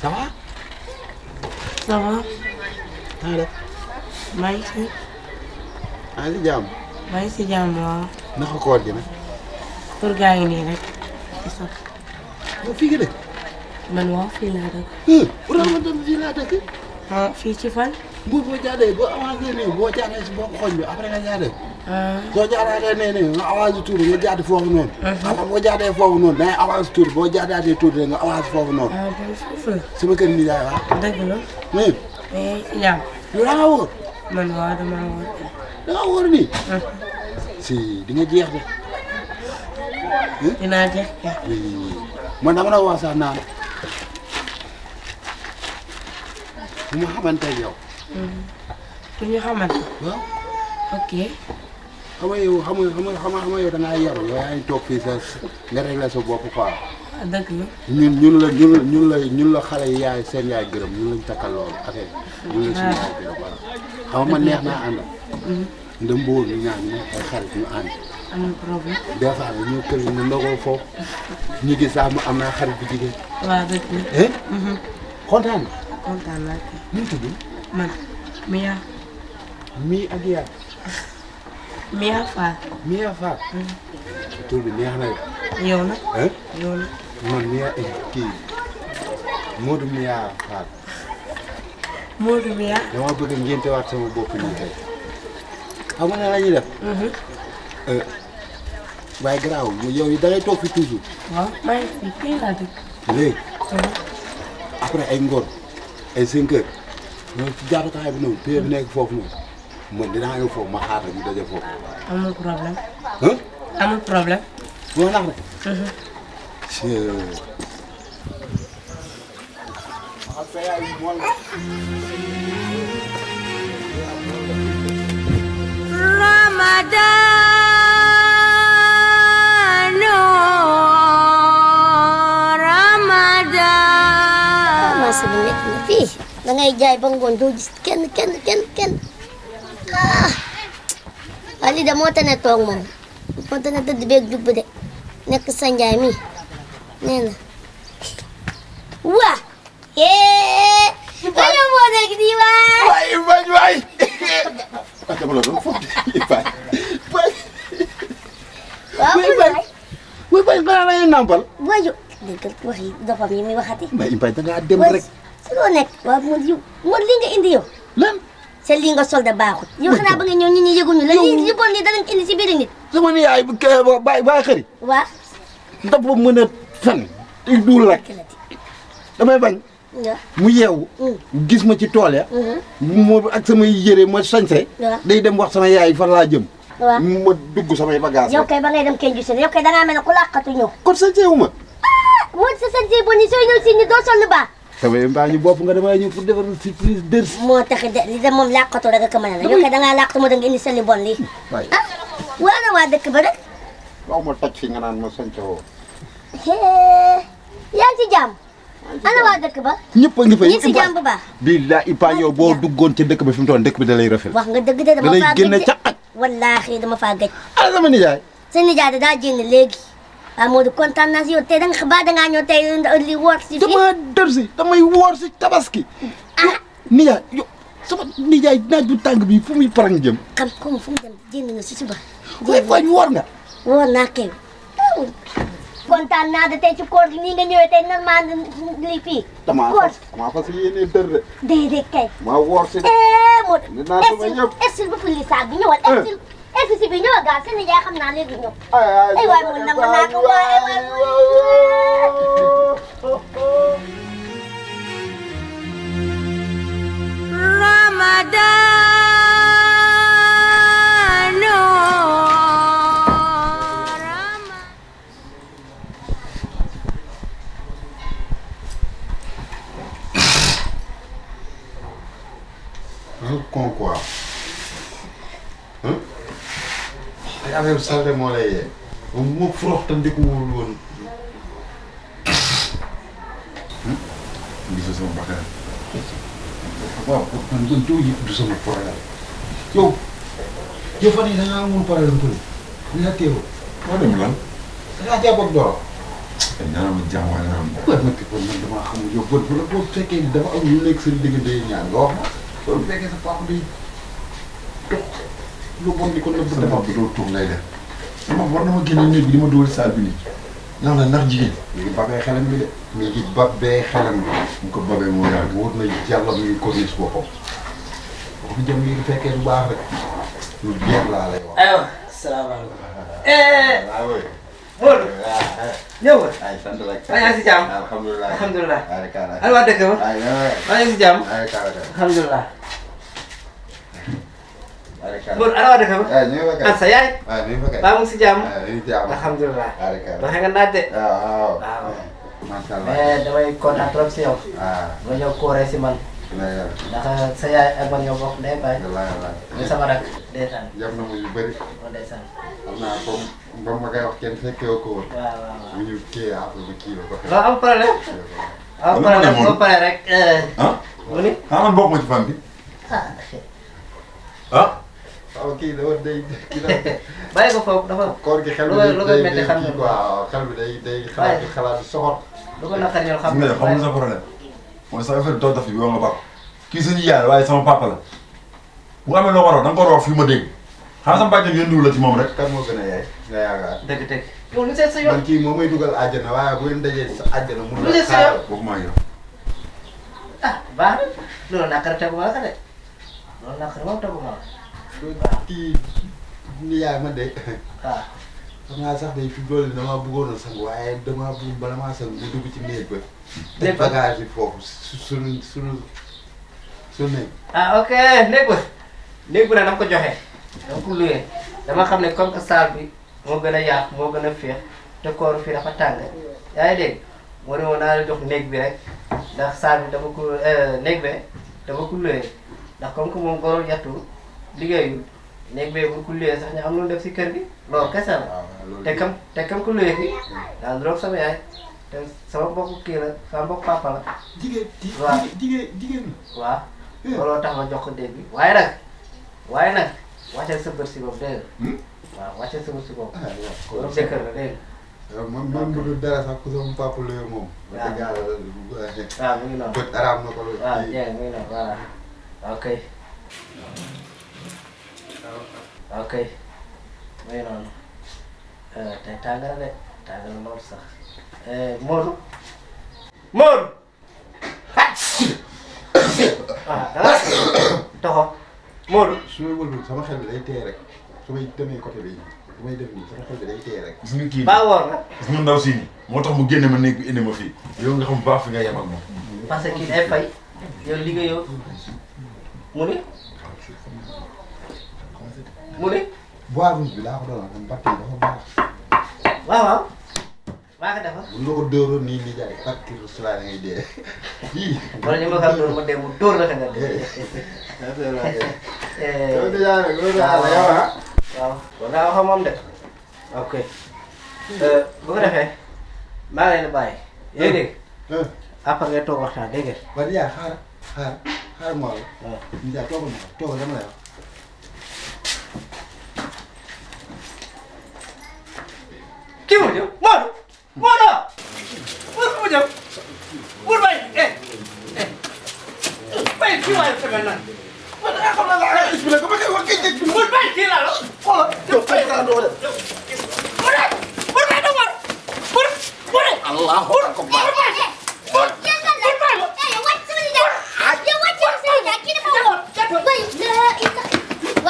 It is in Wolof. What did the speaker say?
Ça va? Ça va. Naa def. maa ngi si. maa ngi si jàmm. maa ngi si jàmm waaw. naka koor gi nag. pour gaa ngi nii rek. di sax. yow fii nga dëkk. man waaw fii laa dëkk. pour ma dem fii laa dëkk. ah fii ci fan. boo jaadee boo avancé nii boo jaadee si bopp xoñ bi après nga jaadee. soo jaadaatee nee nga avancé tuuti nga jaadi foofu noonu. après boo jaadee foofu noonu da ngay avancé tuuti boo jaadaatee tuuti nga avancé foofu noonu. ah bon foofu la. sama kër nijaay waaw. dëgg la. mais. mais si jàmm. yow da nga wóor. man waaw damaa wóor. da nga wóor nii. si di nga jeex de. dinaa jeex kay. man dama la wax sax naan bu ma xamante ak yow. pour ñu xamante. waaw. ok. xam nga yow yow da ngaa yaru yow yaa ngi toog fii sa nga réglé sa bopp quoi. ah dëgg la. ñun la xale yi yaay seen yaay gërëm ñun lañ takkal loolu affaire ñun la suñu yaay gërëm voilà. xam nga man neex naa àndal. nda mbóor ñu ñaan ñu ay xarit ñu ànd. amul problème. des fois nga ñëw kër gi nga ndogoo foofu ñu gis sax am naa xarit bu jigéen. waaw dëgg la. kontaan nga. kontaan naa kay. nu mu tudd. man. Mia. mii ak yaa. Mia Fall. Mia Fall. tur bi neex na yow nag. yow nag. man Mia kii Modou Mia Fall. Modou Mia. dama bëgg ngénte waat sama bopp nii tey. xam nga ne la ñuy def. waaye garaaw yow da ngay toog fi toujours. waaw maa ngi fi fii laa dëkk. léegi. après ay ngoon ay 5 heures. ñoom ci jaarukaay bi noonu pée bi nekk foofu noonu man dinaa ñëw foofu ma xaar la ñu daje foofu. amul problème. amul problème. boo nax rek. Masa bu nekk na fii da ngay jaay ba ngoon doo gis kenn ah lii de moo tax ne toog moom moo tax ne tëdd beeg jub de nekk sa njaay mi nee na waa wala moo nekk di waay waay dama la doon foofu Ibaay waaw Ibaay xanaa la ñuy nàmpal waaju dégg wax yi dofam yi muy waxati mais Ibaay da ngaa dem rek si loo nekk waaw moo li nga indi yow lan sa lii nga solde baaxul yow xanaa ba nga ñëw ñi yëguñu la li bon li danañ indi si biir nit sama ni yaay bàyyi xëri waa dafa mën a fen i duul rek damay bañ mu yeewu gis ma ci tool ya moo ak samay yére ma sañse day dem wax sama yaay fan laa jëm ma dugg samay bagage yow kay ba ngay dem kenn gisul yow kay dangaa mel ne ku làqatu ñëw kon sañse wu ma moo sa sañse bon yi sooy ñëw si ni doo sol lu baax samay mbaa ñu bopp nga damay ñëw pour defar surprise dër moo tax li de moom làqatu rek a mën a la yow kay dangaa làqatu moo da nga indi sa li bon lii waa na waa dëkk ba rek waaw ma toj fi nga naan ma sañse woo yaa ngi ci jàmm ana waa dëkk ba ñëpp a ngi fay ñi ci jàmm bu baax billahi Ipa yow boo duggoon ci dëkk bi fi mu toll dëkk bi da lay rafet wax nga dëgg de dama faa génne caqat wallaahi dama faa gëj ala sama nijaay sa nijaay da daa génn léegi waaw Modou kontaan naa si yow tey danga xabaar dangaa ñëw tey li woor si fii dama dër si damay woor si tabaski nijaay yow sama nijaay naaj bu tàng bi fu muy parang jëm xam comme fu mu dem génn na si suba koy fañ woor nga woor naa kay kontaan naa de tey ci koor gi nii nga ñëwee tey normal lii fii damaa fas yéene dër de déedéet kay maa woor si Modou dinaa sama ñëpp essil bu fulli saag bi ñëwal essil si bi ñëwal gaaw seen nijaay xam naa léegi ñëw ay waay mu nangu naa ko waay con quoi ay affaire salte moo lay yee moo frox te ndekuwul woon gisoo sama bakkan waaw man du sama problème yow fan yii da ngaa amul problème pour ñu la teewoo. moo dem lan. da ngaa jàpp ak doro. te ñaanal ma jàmm waaye nga am. waaw man damaa xamul yow bu fekkee dafa am lu nekk seen diggante yi ñaar nga wax ma. loolu bu fekkee sa papa day tox lu bon di ko nëbb sama dafa bopp bi doo toog lay def. dama war na ma génne néeg bi di ma dugal saal bi nii. ndax la ndax jigéen. mi ngi babee xelam bi de. mi ngi babee xelam bi. mu ko babee moo yàgg. wóor na yàlla mi ngi corniche boppam. boo ko jëm mi ngi fekkee bu baax rek. lu jeex laa lay wax. aywa salaamaaleykum. waaw oui. Modou. ñëw nga. ay sant rek. maa ngi si jàmm. alhamdulilah. alhamdulilah. ay kaara. ana waa dëkk ba. ay maa ngi si jàmm. ay kaara. alhamdulilah. ay kaara. Modou ana waa dëkk ba. ay ñu ngi fa kay. an sa yaay. ay ñu ngi fa kay. baa mu ngi si jàmm. ay ñu ngi jàmm. alhamdulilah. ay kaara. doxe nga naaj de. waaw. waaw. macha allah. mais damay kontaan trop si yow. ah. nga ñëw kooree si man. ndax sa yaay ak man ñoo bokk ndey baay. wallaahi. muy sama rak ndeysaan. jam na mu yu bëri. moo ndeysaan. xam naa comme ba ma koy wax kenn fekkee ko woon. waaw waaw waaw. mu ñu kii après ba kii la ko. loolu am problème. am problème boo paree rek. ah. mu ni. xanaa man bokk ma ci fan bi. ah. ah. waaw kii dafa day kii la. bàyyi ko foofu dafa. koor gi xel bi lu koy métti day xam kii nga. quoi xel bi day xalaat soxor. lu ko naqari ñoom xam xam nga xamul sa problème. mooy sa affaire dox bi nga baax. kii suñu yaay waaye sama papa la. bu amee loo war a wax da nga ko war a wax fii ma dégg. xanaa sama bàjjen ngeen dugg la ci moom rek. kan moo gën a yaay nga yaakaar. dëgg-dëgg. yow lu seet sa yoon. man kii moo may dugal àjjana waaye bu ngeen dajee sa àjjana mun lu na seet sa yoon. boobu maa ngi yow. ah baax na loolu naqari tegu ma la ko de loolu naqari moom tegu ma la. kii ni yaay ma de. waaw. xam naa sax day fi doole damaa bëggoon a sang waaye damaa bëgg bala maa sang mu dugg ci néeg ba. néeg ba bagage yi foofu suñu néeg. ah ok néeg ba néeg bu ne dama ko joxe dama ko luyee dama xam ne comme que salle bi moo gën a yaatu moo gën a féex te kooru fii dafa tàng yaa ngi dégg moo ne woon naa la jox néeg bi rek ndax salle bi dama ko néeg be dama ko luyee ndax comme que moom góor yattu liggéeyul néeg bee bu ko luyee sax ñu am lu def si kër gi loolu kese la. te kam ko luyee fi daa ndroog sama yaay te sama mbokku kii la sama mbokku papa la. waaw jigéen waaw looloo tax ma jox ko dégg bi waaye nag wàccal sa bët si boobu dégg nga. waaw wàccal sa bët si boobu. loolu jëkkër la dégg nga. man bu dul dara sax ku sama papa la moom. waaw waaw mu ngi noonu. bët araam na ko la. waaw dégg nga mu ngi noonu voilà ok. ok mu ngi noonu tey tàngal de tàngal lool sax Modou. Modou. ah dara toxo Modou. su may wëlbul sama xel bi day téye rek su may demee côté bi su may dem nii sama xel bi day téye rek. gis nga kii baa woor nga. gis nga ndaw si nii moo tax mu génne ma néeg bi indi ma fii. yow nga xam bu baax fi nga yem ak moom. parce que kii day fay yow liggéeyoo mu ni mu ni. bois rouge bi laa ko doon wax man parti dafa baax. waaw waaw. maa ko defar. bu ñu ko dóoroon nii nii jaay parti rouge laa ngay dee. yii. wala ñu ma ko dóor ma dee mu dóor la ka nga dee. loolu déjà nag loolu daal la yow ah. waaw kon ngaa wax moom de ok bu ko defee maa ngi leen di bàyyi. yaa ngi dégg après ngay toog waxtaan dégg nga. waaw Ndiaye xaaral ma la. waaw Ndiaye toogal dama lay wax. kii mu jëm Modou Modou Modou mu jëm Modou Baye Baye kii waaye fekk na man da nga xam ne la nga expliqué ko ba kay wax kii dégg Modou Baye kii laa la xoolal yow ay ka do def Modou Baye dama Modou Allahu akbar